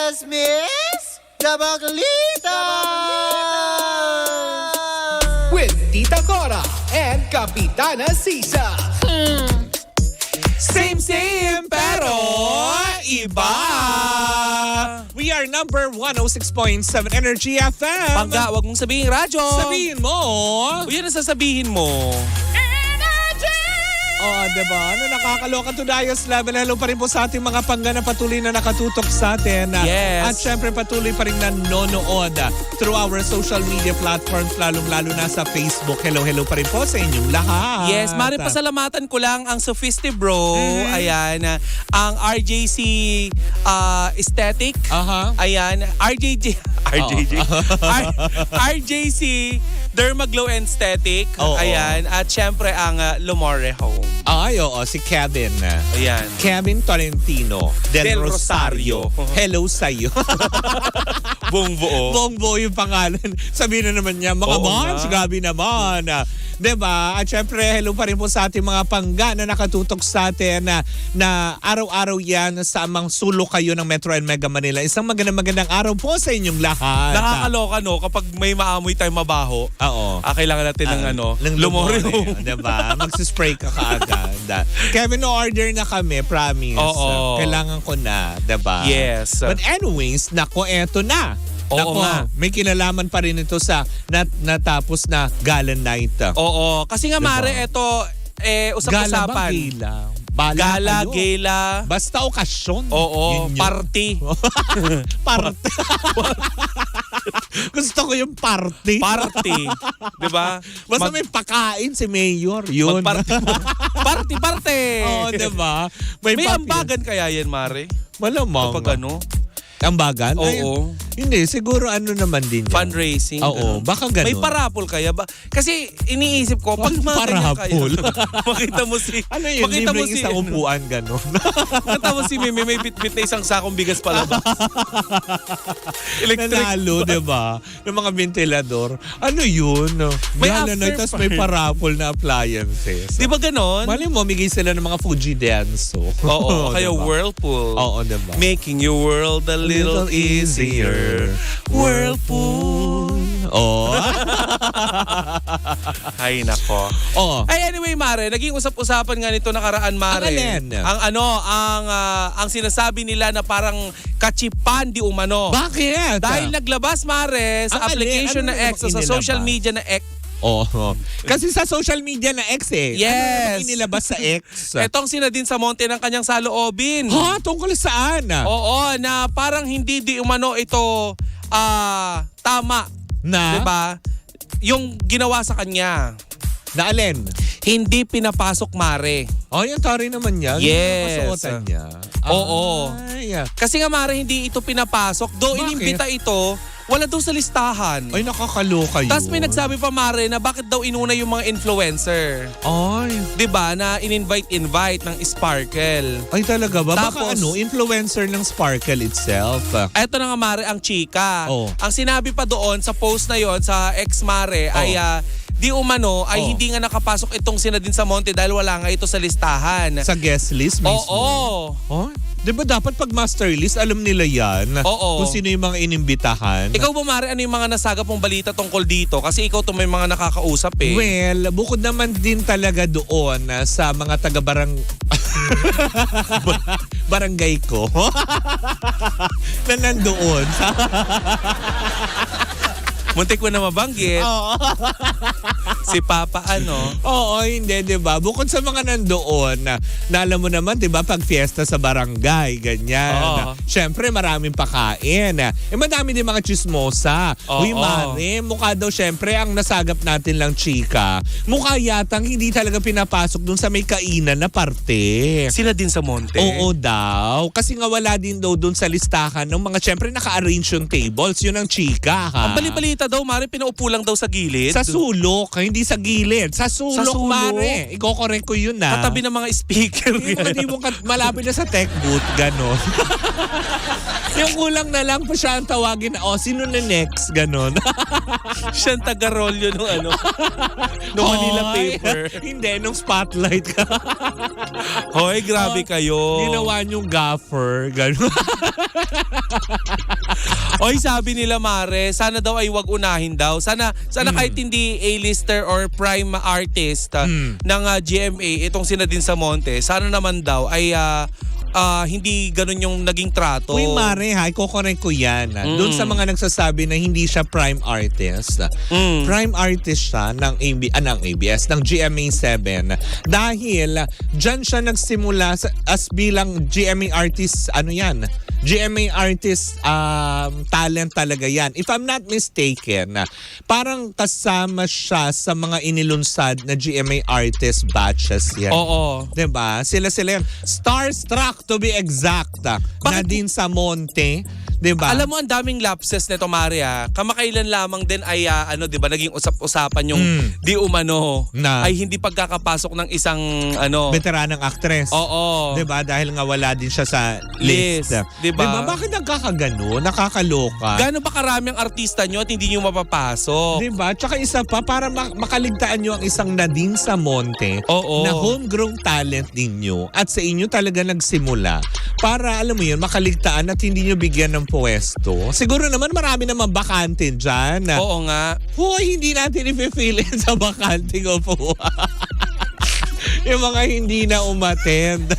Chismis Dabaglita! With Tita Cora and Kapitana Sisa. Same pero iba. We are number 106.7 Energy FM. Pangga, wag mong sabihin radyo. Sabihin mo. O yan ang sasabihin mo. Oh, diba? Nakakaloka to Dayos Level. Hello pa rin po sa ating mga pangga na patuloy na nakatutok sa atin. Yes. At syempre patuloy pa rin nanonood through our social media platforms, lalong-lalo na sa Facebook. Hello pa rin po sa inyong lahat. Yes, Mari, pasalamatan ko lang ang Sophisti Bro. Ayan, ang RJC Aesthetic. Ayan, RJC Dermaglow and Aesthetic. Ayan, at syempre ang Lumore Home. Ay, oo, si Kevin. Ayan. Kevin Tolentino del Rosario. Hello sa'yo. Buong buo. Buong buo yung pangalan. Sabihin na naman niya, mga Mons, gabi naman. Diba? At syempre, hello pa rin po sa ating mga pangga na nakatutok sa atin na araw-araw yan sa amang sulok kayo ng Metro and Mega Manila. Isang magandang araw po sa inyong lahat. Nakakaloka, no? Kapag may maamoy tayo mabaho, kailangan natin ng Lumore Home. Diba? Magsispray ka kaagad. Kevin, order na kami, promise. Oo. Kailangan ko na, diba? Yes. But anyways, nako, eto na. Oo nga. May kinalaman pa rin ito sa natapos na gala night. Oo. Kasi nga, Diba? Mare, ito, usap-usapan. Gala ba gala? Bala Gala, kayo. gala. Basta okasyon. Oo, Yun yun. party. Party. Gusto ko yung party. Party. Diba? Basta may pakain si Mayor. Yun. Party. Oo, diba? May party. ambagan kaya yan, Mare? Malamang. Kapag ano? Ambagan? Oo. Ay, hindi, siguro ano naman din yan. Fundraising. Oo, baka ganun. May parapol kaya ba? Kasi iniisip ko, pag Parapol? makita mo si... Ano yun? Makita mo Libreng isang upuan, gano'n. Makita mo si Meme, may bit-bit na isang sakong bigas palabas. Nanalo, di ba? Ng mga ventilador. Ano yun? May Gala na, after tapos may party. parapol na appliances. Di ba ganon? Mali mo, migay sila ng mga Fuji Denso. Oo, kaya diba? Whirlpool. Oo, diba? Making your world a little easier. Whirlpool. Oo. Ay, nako. Oo. Ay, anyway, Mare, naging usap-usapan nga nito nakaraan, Mare. Ang alin? Ang sinasabi nila na parang kachipan di umano. Bakit? Dahil naglabas, Mare, sa Ang alin? application Ano na namang X, o sa inilabas? social media na X. Oo. Kasi sa social media na X eh. Yes. Ano inilabas sa X? Etong sinadin sa monte ng kanyang saloobin. Ha? Tungkol saan? Oo, na parang hindi di umano ito tama. Na? Diba? Yung ginawa sa kanya. Na alin? Hindi pinapasok, Mare. Oh, yung tari naman niya. Yes. Yung kasuotan niya. Oo. Ay, Kasi nga, Mare, hindi ito pinapasok. Bakit? Inimbita ito, wala daw sa listahan. ay nakakaloka yun. Tapos may nagsabi pa, Mare, na bakit daw inuna yung mga influencer. Ay. Diba? Na in-invite ng Sparkle. Ay talaga ba? Baka Tapos- influencer ng Sparkle itself. Eto na nga, Mare, ang chika. Oh. Ang sinabi pa doon sa post na yon sa ex Mare ay di umano ay hindi nga nakapasok itong sinadin sa monte dahil wala nga ito sa listahan. Sa guest list mismo. Oo. Oh, di ba dapat pag master list, alam nila yan? Oo. Kung sino yung mga inimbitahan. Ikaw ba, Mare, ano yung mga nasagap mong balita tungkol dito? Kasi ikaw to may mga nakakausap eh. Well, bukod naman din talaga doon sa mga barangay ko na nandoon sa Muntik mo na mabanggit. Si Papa Oo, hindi, di ba? Bukod sa mga nandoon, na alam mo naman, di ba, pag fiesta sa barangay, ganyan. Oo. Siyempre, maraming pakain. Madami din mga chismosa. Oo. Uy, Mare, mukha daw, siyempre, ang nasagap natin lang, chika. Mukha yatang hindi talaga pinapasok dun sa may kainan na parte. Sila din sa monte. Oo daw. Kasi nga wala din daw dun sa listahan ng mga, siyempre, naka-arrange yung tables. Yun ang chika, ha? Ang bali-balita daw, Mare, pinaupo lang daw sa gilid. Sa sulok, hindi Hindi sa gilid. Sa sulok, Sa sulok? mare. Iko-correct ko yun na. Katabi ng mga speaker. Hindi mo malapit na sa tech booth, gano'n. Yung kulang na lang pa siya ang tawagin na, sino na next? Gano'n. Siyang taga-rolyo nung nung Manila Hoy! paper. Hindi, nung spotlight ka. Hoy, grabe kayo. Ginawa niyong gaffer. Gano'n. Oy, sabi nila Mare, sana daw ay wag unahin daw. Sana kahit hindi A-lister or prime artist ng GMA, itong sina din sa Monte, sana naman daw ay hindi ganun yung naging trato. Uy, Mare, iko-correct ko yan. Doon sa mga nagsasabi na hindi siya prime artist. Prime artist siya ng ABS, ng GMA7. Dahil dyan siya nagsimula as bilang GMA artist, GMA artist talent talaga yan. If I'm not mistaken, parang kasama siya sa mga inilunsad na GMA artist batches yan. Oo. Diba? Sila yan. Starstruck to be exact. Nadine Samonte. Diba? Alam mo, ang daming lapses nito, Maria. Kamakailan lamang din ay, diba, naging usap-usapan yung di umano ay hindi pagkakapasok ng isang, veteranang actress. Oo. Diba? Dahil nga wala din siya sa list. Diba? Bakit nagkakagano? Nakakaloka. Gaano ba karami ang artista nyo at hindi nyo mapapasok? Diba? Tsaka isa pa, para makaligtaan nyo ang isang Nadine Samonte Oo. na homegrown talent ninyo at sa inyo talaga nagsimula para, alam mo yun, makaligtaan at hindi nyo bigyan ng pwesto. Siguro naman marami naman bakante dyan. Oo nga. Hoy, hindi natin i-fill in sa bakante ko po. Yung mga hindi na umattend.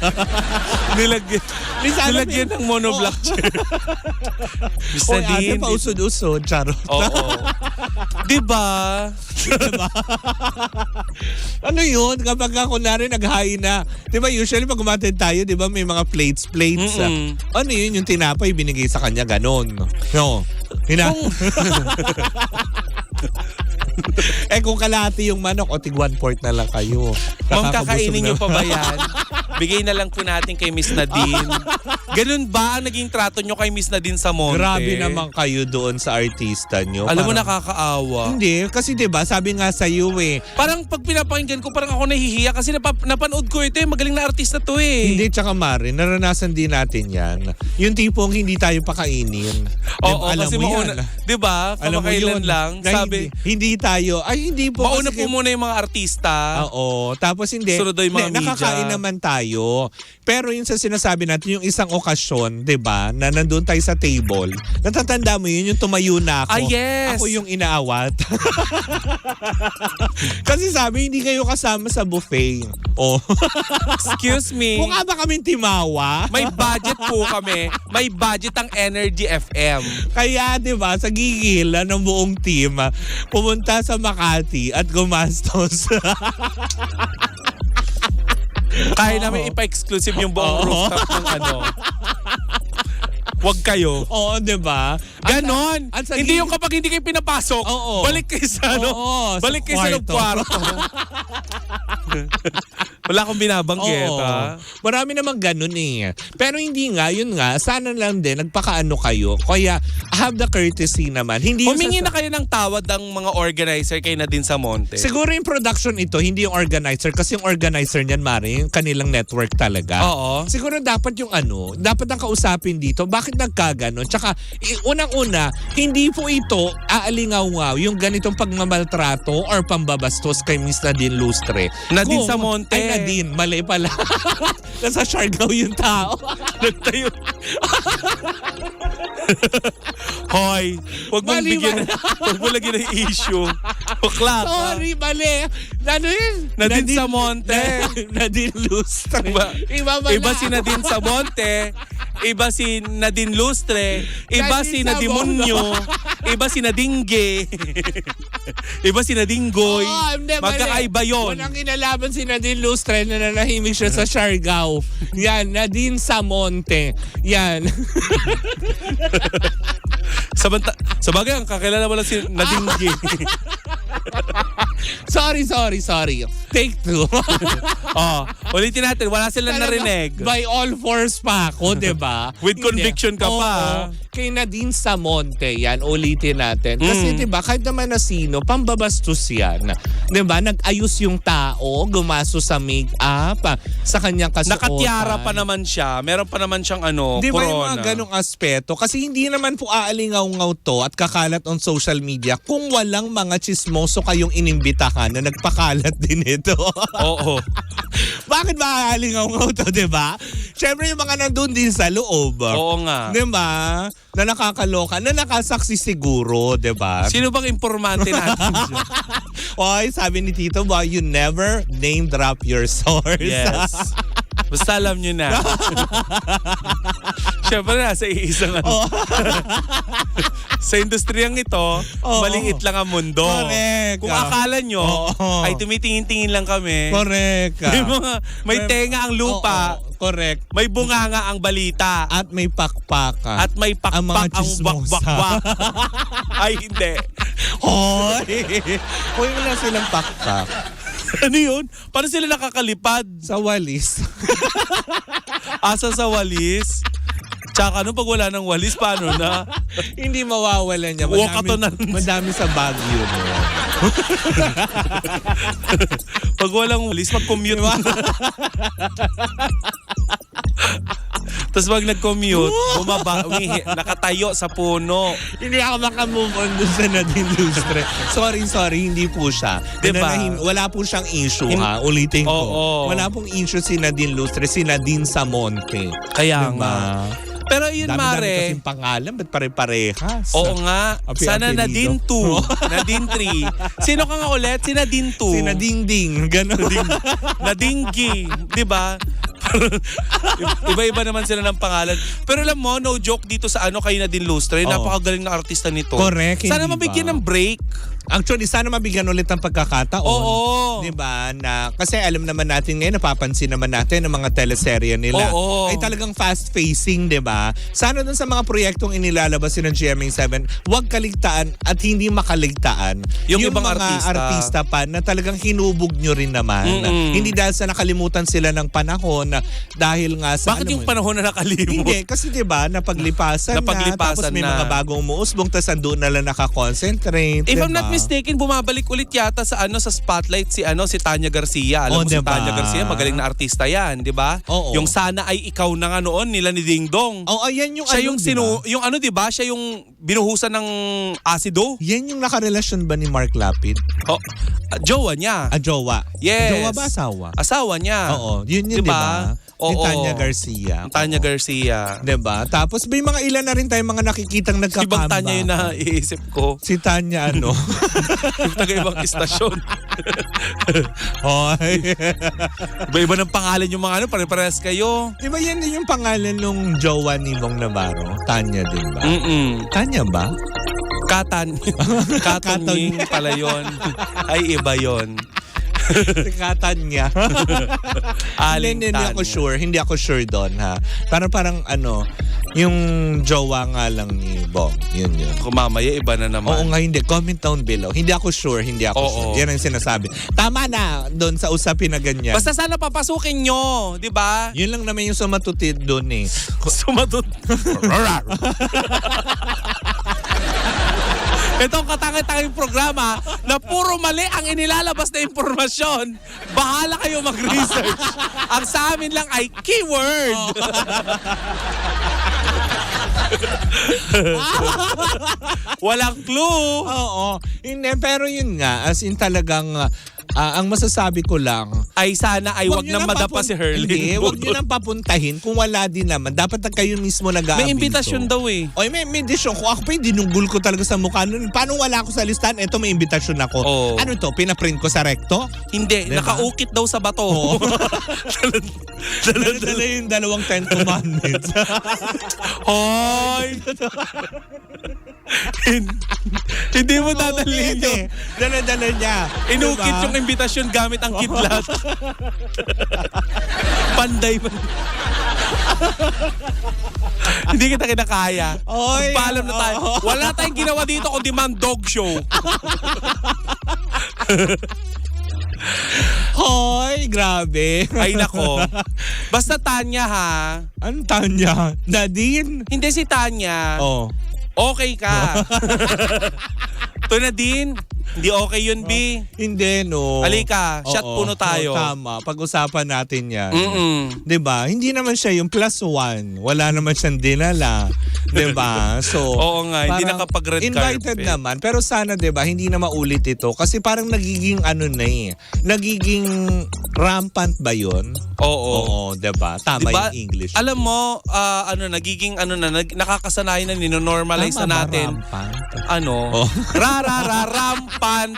Nilagyan ng monoblock chair. Miss Hoy, ate, Nadine. pausod-usod. Charot. Oo. Diba? Ano yun? Kapag kunwari nag-high na. Diba usually pag umattend tayo, diba may mga plates. Ano yun? Yung tinapay binigay sa kanya, ganon. No. Kung kalahati yung manok, tig 1/4 na lang kayo. Ma'am, kakainin nyo na. pa ba yan? Bigay na lang po natin kay Miss Nadine. Ganun ba ang naging trato nyo kay Miss Nadine Samonte? Grabe naman kayo doon sa artista nyo. Alam mo, Parang- nakakaawa. Hindi, kasi diba, sabi nga sa iyo Parang pag pinapakinggan ko, parang ako nahihiya kasi napanood ko ito magaling na artista to eh. Hindi, tsaka Mari, naranasan din natin yan. Yung tipong hindi tayo pakainin. Oo, Alam kasi mo mauna, yan. di ba? Alam mo Kamakailan yun. lang. Kaya Sabi, hindi tayo. Ay, hindi po. mauna kasi- po muna yung mga artista. Oo. Tapos hindi. Sunod daw yung mga Hindi, nakakain media. naman tayo. Pero yung sa sinasabi natin, yung isang okasyon, di ba, na nandun tayo sa table, natatanda mo yun, yung tumayo na ako. Ah, yes. Ako yung inaawat. Kasi sabi, hindi kayo kasama sa buffet. Oh. Excuse me. Mukha ba kaming timawa? May budget po kami. May budget ang Energy FM. Kaya, di ba, sa gigil ng buong team, pumunta sa Makati at gumastos. Kaya namin ipa-exclusive yung buong rooftop ng Huwag kayo. Oo, di ba? Ganon. at sa Hindi gigil- yung kapag hindi kayo pinapasok, Oo. balik kayo sa Oo, sa balik kayo sa kwarto. Wala akong binabanggit, Oo. ha? Marami namang ganun eh. Pero hindi nga, yun nga, sana lang din, nagpakaano kayo. Kaya, have the courtesy naman. Hindi yung Humingi na kayo ng tawad ng mga organizer kay Nadine Samonte. Siguro yung production ito, hindi yung organizer. Kasi yung organizer niyan, Mari, yung kanilang network talaga. Oo. Siguro dapat yung dapat ang kausapin dito, bakit nagkaganon? Tsaka, unang-una, hindi po ito aalingaw-ngaw yung ganitong pagmamaltrato or pambabastos kay Miss Nadine Lustre. Nadine Samonte. Ay, Nadine, mali pala. Nasa Siargao yung tao. Nagtayo. Hoy, huwag mong Mali, bigyan, huwag mo lagyan ng issue. Bakla ka. Sorry, mali. Ano yun? Nadine Samonte. Nadine Lustre. Iba, Iba iba si Nadine Samonte, iba si Nadine Lustre, iba Nadine si Nadimonyo, iba si Nadingge, iba si Nadinggoy. Magkakaiba yun. Walang kinalaban si Nadine Lustre na nanahimik siya sa Siargao. Yan, Nadine Samonte. Yan. Sa bagay, ang kakilala mo lang si Nadingge. Sorry. Take 2. Ulitin natin, wala silang Talaga, narinig. By all force pa ako, di ba? With Hindi. conviction ka pa. Oo. Kay Nadine Samonte, yan, ulitin natin. Kasi di ba, kahit naman na sino, pambabastos yan. Di ba, nag-ayos yung tao, gumaso sa make-up, sa kanyang kasuotan. Nakatiara pa naman siya. Meron pa naman siyang Di ba yung corona. mga ganong aspeto? Kasi hindi naman po aalingaw-ngaw to at kakalat on social media kung walang mga chismoso kayong inimbitahan na nagpakalat din ito. Oo. Bakit ba aalingaw-ngaw to, di ba? Siyempre yung mga nandun din sa loob. Oo nga. Di ba? Na nakakaloka, na nakasaksi siguro, di ba? Sino bang informante natin dyan? Oy, sabi ni Tito Boy, you never name drop your source. Yes. Basta alam nyo na. Siyempre nasa iisang sa industriyang ito, maliit lang ang mundo. Correct. Kung akala nyo, ay tumitingin-tingin lang kami. Correct. May tenga ang lupa. Correct. May bunganga ang balita. At may pakpaka. At may pakpak ang mga ang chismosa. wak-wak-wak. Ay, hindi. Hoy! Hoy, wala silang pakpak. Ano yun? Paano sila nakakalipad? Sa walis. Asa sa walis? Tsaka ano pag wala ng walis, paano na? Hindi mawawala niya. Wakatonan. Madami sa Baguio. No? Pag walang walis, mag-commute. Tapos pag nag-commute, nakatayo sa puno. Hindi ako makamove on dun sa Nadine Lustre. Sorry, hindi po siya. Diba? Wala po siyang issue, ha? Ulitin ko. Oo. Wala pong issue si Nadine Lustre, si Nadine Samonte. Kaya Diba? nga. Pero yun, Dami-dami Mare. kasing pangalan, ba't pare-parehas? Oo nga. Api- Sana apelido. Nadine 2. Nadine 3. Sino ka nga ulit? Si Nadine 2. Si Nadine Ding. Ganon. Nadine G. Diba? Iba-iba naman sila ng pangalan. Pero alam mo, no joke dito sa kay Nadine Lustre. Oo. Napakagaling na artista nito. Correct, Sana hindi mabigyan ba? ng break. Actually, sana mabigyan ulit ng pagkakataon. Oo. Diba? Na, kasi alam naman natin ngayon, napapansin naman natin ang mga teleserye nila. Oo. Ay talagang fast-facing, diba? Sana dun sa mga proyektong inilalabas ng GMA7, huwag kaligtaan at hindi makaligtaan. Yung ibang mga artista pa na talagang hinubog nyo rin naman. Hindi dahil sa nakalimutan sila ng panahon, dahil nga sa... Bakit yung panahon na nakalimot? Hindi, kasi diba, napaglipasan Napaglipasan tapos may na. mga bagong umuusbong, tapos andun na lang nakakonsentrate. If I'm diba? not mistaken, bumabalik ulit yata sa sa spotlight si Tanya Garcia. Alam mo si diba? Tanya Garcia, magaling na artista 'yan, 'di ba? Oo. Yung Sana Ay Ikaw Na nga noon nila ni Ding Dong. Oh, ayan yung Siya yung diba? yung 'di ba? Siya yung binuhusan ng asido. Yan yung nakarelasyon ba ni Mark Lapid? Oh, jowa niya. Jowa. Yes. Jowa ba asawa? Asawa niya. Oo, yun diba? Diba? Ni Oo. Tanya Garcia. Tanya Oo. Garcia. Diba? Tapos may mga ilan na rin tayong mga nakikitang nagkakamba. Ibang Tanya yung naiisip ko. Si Tanya ano? Yung taga-ibang istasyon. Hoy. Iba-iba ng pangalan yung mga pare-parehas kayo. Diba yan din yung pangalan nung jowa ni Bong Navarro? Tanya din ba? Tanya ba? Katanying pala yun. Ay, iba yun. Sikatan niya. Hindi ako sure. Hindi ako sure doon, ha. Parang yung jowa nga lang ni Bong. Yun. Kung mamaya, iba na naman. Oo nga, hindi. Comment down below. Hindi ako sure. Oo. Yan ang sinasabi. Tama na doon sa usapin na ganyan. Basta sana papasukin nyo, di ba? Yun lang naman yung sumatutid doon eh. Sumatut. Itong katangin-tanging programa na puro mali ang inilalabas na impormasyon. Bahala kayo mag-research. Ang sa amin lang ay keyword. Walang clue. Oo. Hindi, pero yun nga. As in talagang, ang masasabi ko lang, Ay sana ay wag nyo nang madapa si Herlin. Hindi, wag nyo nang papuntahin kung wala din naman. Dapat na kayo mismo nag-aabiso. May imbitasyon daw eh. Oy, may imbitasyon. Kung ako pa yung dinunggol ko talaga sa mukha nun. Paano wala ako sa listahan? Eto, may imbitasyon ako. Oo. Ano to? Pinaprint ko sa recto? Hindi, Diba? nakaukit daw sa bato. Oo. Dala yung dalawang 10 commandments. Hoy! Hindi mo dadalhin yun. Dala-dala niya. Inukit Diba? yung imbitasyon gamit ang kidlat. Panday ba? Hindi kita kinakaya. Oy, Magpaalam na tayo. oo. Wala tayong ginawa dito kundi man dog show. Hoy, grabe. Ay nako. Basta Tanya ha. Anong Tanya? Nadine? Hindi si Tanya. Oh. Okay ka. To Nadine, hindi okay yun, B. Hindi, no. Halika, shot Oo. puno tayo. Oo, tama. Pag-usapan natin yan. Mm-mm. 'Di ba? Hindi naman siya yung +1. Wala naman siyang dinala. 'Di ba? So, Oo nga, hindi parang nakapag-red invited carpet. naman. Pero sana, 'di ba, hindi na maulit ito. Kasi parang nagiging ano na eh. Nagiging rampant ba yun? Oo. Oo, 'di ba? Tama Diba, yung English. alam mo, nagiging nakakasanayan na ninonormalize Tama na ba, natin. rampant? Ano? Oh. Rampant.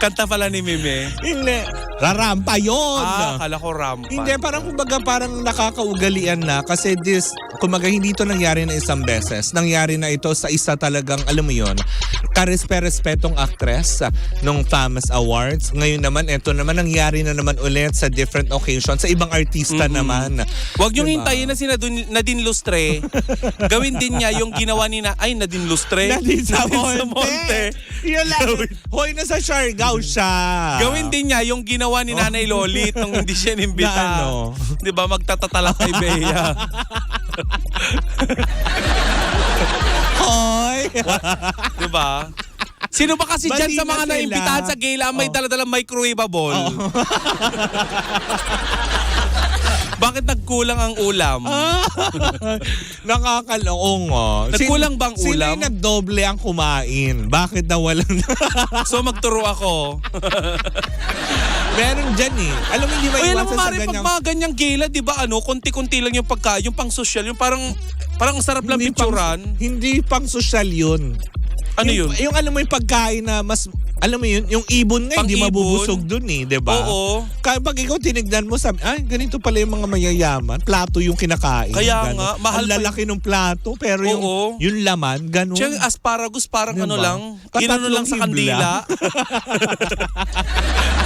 Kanta pala ni Mime. Hindi. Rarampa yun. Kala ko rampant. Hindi, parang kumbaga parang nakakaugalian na kasi kumbaga hindi ito nangyari na isang beses. Nangyari na ito sa isa talagang, alam mo yun, karespe-respetong actress nung Famous Awards. Ngayon naman, ito naman nangyari na naman ulit sa different occasions, sa ibang artista naman. Huwag niyong Diba? hintayin na si Nadine Lustre. Gawin din niya yung ginawa ni Nadine Lustre. Nadine sa Nadine Monte. Yun lang. Hoy, nasa Siargao siya. Gawin din niya yung ginawa ni Nanay Lolit nung hindi siya nimbita. Na ano? Di ba? Magtatatala kay Bea. Hoy. Di ba? Sino ba kasi dyan Bali sa na mga sila. naimbitahan sa gala may daladalang microwavable? Bakit nagkulang ang ulam? Nakakalong. Nagkulang bang ulam? Sila yung nagdoble ang kumain. Bakit nawalan? So magturo ako. Meron dyan eh. Alam mo, hindi Ay, alam maiwasan mo, sa Mari, pag ganyang... mga ganyang gala, di ba, konti-kunti lang yung pagkain, yung pang social, yung parang ang sarap lang picturan. Hindi pang sosyal yun. Ano yun? Yung alam mo yung pagkain na mas... Alam mo yun, yung ibon nga, hindi Pang-ibon? mabubusog dun eh, di ba? Oo. Kaya pag ikaw tinignan mo, sabi, ay, ganito pala yung mga mayayaman. Plato yung kinakain. Kaya Ganon. nga, mahal Ang pa lalaki ng plato, pero Oo. yung laman, ganun. Tsaka asparagus, parang Diba? ano lang, Tatlong inano lang sa hibla. kandila.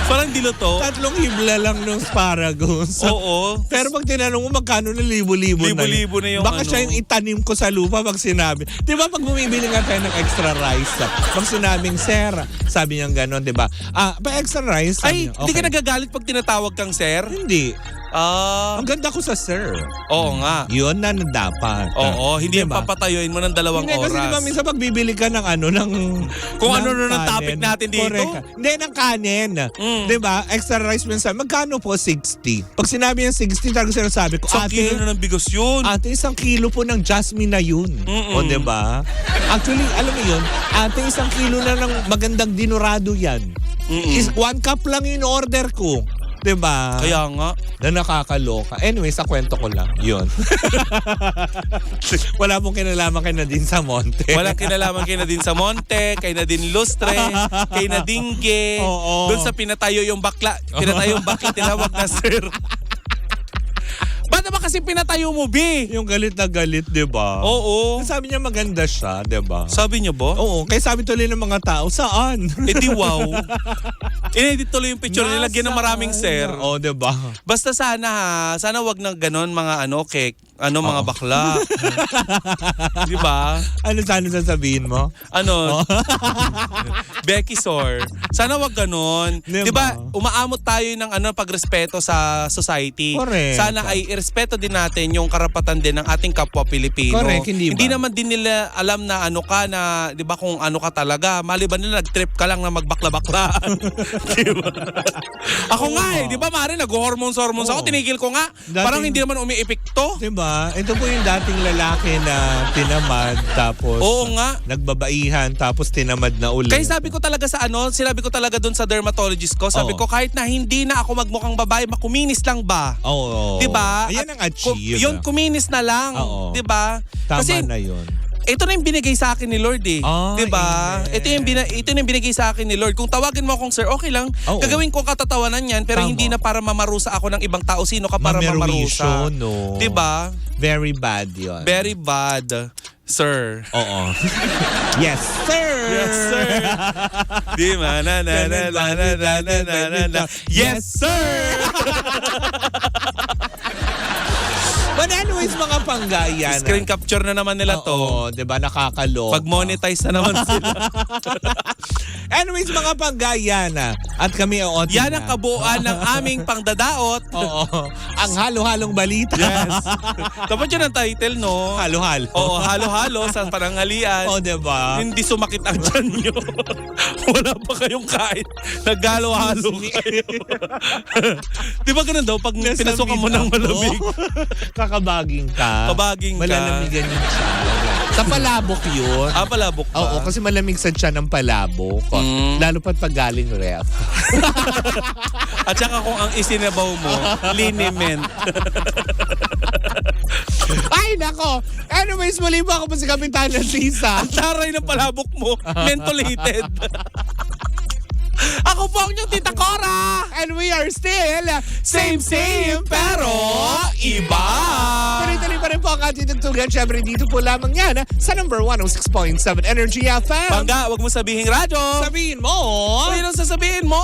Parang diluto. Tatlong hibla lang ng asparagus. Oo. Pero pag tinanong mo, magkano na libo-libo na yun? Libo-libo na yung Baka ano. siya yung itanim ko sa lupa pag sinabi. Di ba pag bumibili nga tayo ng extra rice, pag sinabing, sir, sabi niya gano'n, di ba? Pa extra rice. Ay, sabi niya, hindi ka nagagalit pag tinatawag kang sir? Hindi. Ang ganda ko sa sir. Oo nga. Yun na dapat. Oo, hindi yung Diba? papatayuin mo ng 2 Hindi, kasi diba oras. minsan pagbibili ka ng Kung ng ano ng kanin. topic natin dito? Correct. Hindi, ng kanin. Mm. Diba? Extra rice minsan. Magkano po? 60. Pag sinabi niya 60, talagang sinasabi ko, Isang kilo na ng bigos yun. Ate, 1 kilo po ng jasmine na yun. Mm-mm. O, diba? Actually, alam mo yun, ate, 1 kilo na ng magandang dinurado yan. 1 cup lang yung order ko. Diba? Kaya nga. Na nakakaloka. Anyway, sa kwento ko lang. Yun. Wala pong kinalaman kay Nadine sa Monte. Walang kinalaman kay Nadine sa Monte, kay Nadine Lustre, kay Nadingge. Oo. Doon sa pinatayo yung bakla. Pinatayo yung bakla, tinawag na sir. Ba't naman kasi pinatayo mo, B? Yung galit na galit, di ba? Oo. Sabi niya maganda siya, di ba? Sabi niyo ba? Oo. Kaya sabi tuloy ng mga tao, saan? Eh di wow. Inedit tuloy yung picture, nilagyan ng maraming sir. Oo, di ba? Basta sana ha, sana wag na ganon mga cake, mga bakla. Di ba? Ano sana sasabihin mo? Becky Sor. Sana wag ganon. Diba? Di ba? Umaamot tayo ng pagrespeto sa society. Correct. Sana ay irespeto din natin yung karapatan din ng ating kapwa Pilipino. Correct, hindi ba? Hindi naman din nila alam na di ba kung ano ka talaga. Maliban nila nag-trip ka lang na magbakla-bakla. Diba? Ako nga di ba Mari, nag-hormones ako, tinigil ko nga. Parang hindi naman umiipikto. Di ba? Ito po yung dating lalaki na tinamad, tapos Oo nga. nagbabaihan, tapos tinamad na ulit. Kaya sabi ko talaga sinabi ko talaga doon sa dermatologist ko, sabi ko kahit na hindi na ako magmukhang babae, makuminis lang ba? Oo. Diba? Ayan ang achieve. Yun, kuminis na lang. Oo. Diba? Tama Kasi na yun. ito na yung binigay sa akin ni Lord eh. Ah, diba? amen. Ito na yung binigay sa akin ni Lord. Kung tawagin mo akong sir, okay lang. Oo. Gagawin ko katatawanan yan, pero Tama. hindi na para mamarusa ako ng ibang tao. Sino ka para mamarusa? Mamerwisyo, no? Diba? Very bad yun. Very bad, sir. Oo. Yes, sir! Yes, sir. Di ba? Yes, sir! But anyways, mga pangga yan. Screen capture na naman nila to. Oo, di ba? Nakakalo. Pag monetize na naman sila. Anyways, mga pangga yan. At kami o Yan ang kabuuan ng aming pangdadaot. Oo. Ang halo-halong balita. Yes. Dapat yun ang title, no? Halo-halo. Oo, halo-halo sa pananghalian. O, di ba? Hindi sumakit ang tiyan nyo. Wala pa kayong kain. Naghalo-halo kayo. Di ba ganun daw? Pag pinasukan mo ng malamig. Kakabaging ka. Kabaging ka. Malalamigan yung tiyan. Sa palabok yun. Ah, palabok ba? Oo, kasi malamig sa tiyan ng palabok. Lalo pat pag galing ref. At saka kung ang isinabaw mo, liniment. Ay, nako. Anyways, muli po ako po si Kapitana Sisa. Ang taray ng palabok mo, mentolated. Ako po ang inyong Tita Cora. And we are still Same, pero iba. Tuloy-tuloy pa rin po ang ating tugtugan. Siyempre, dito po lamang yan sa number 106.7 Energy FM. Pangga, wag mo sabihin radyo. Sabihin mo. Ano ang sasabihin mo?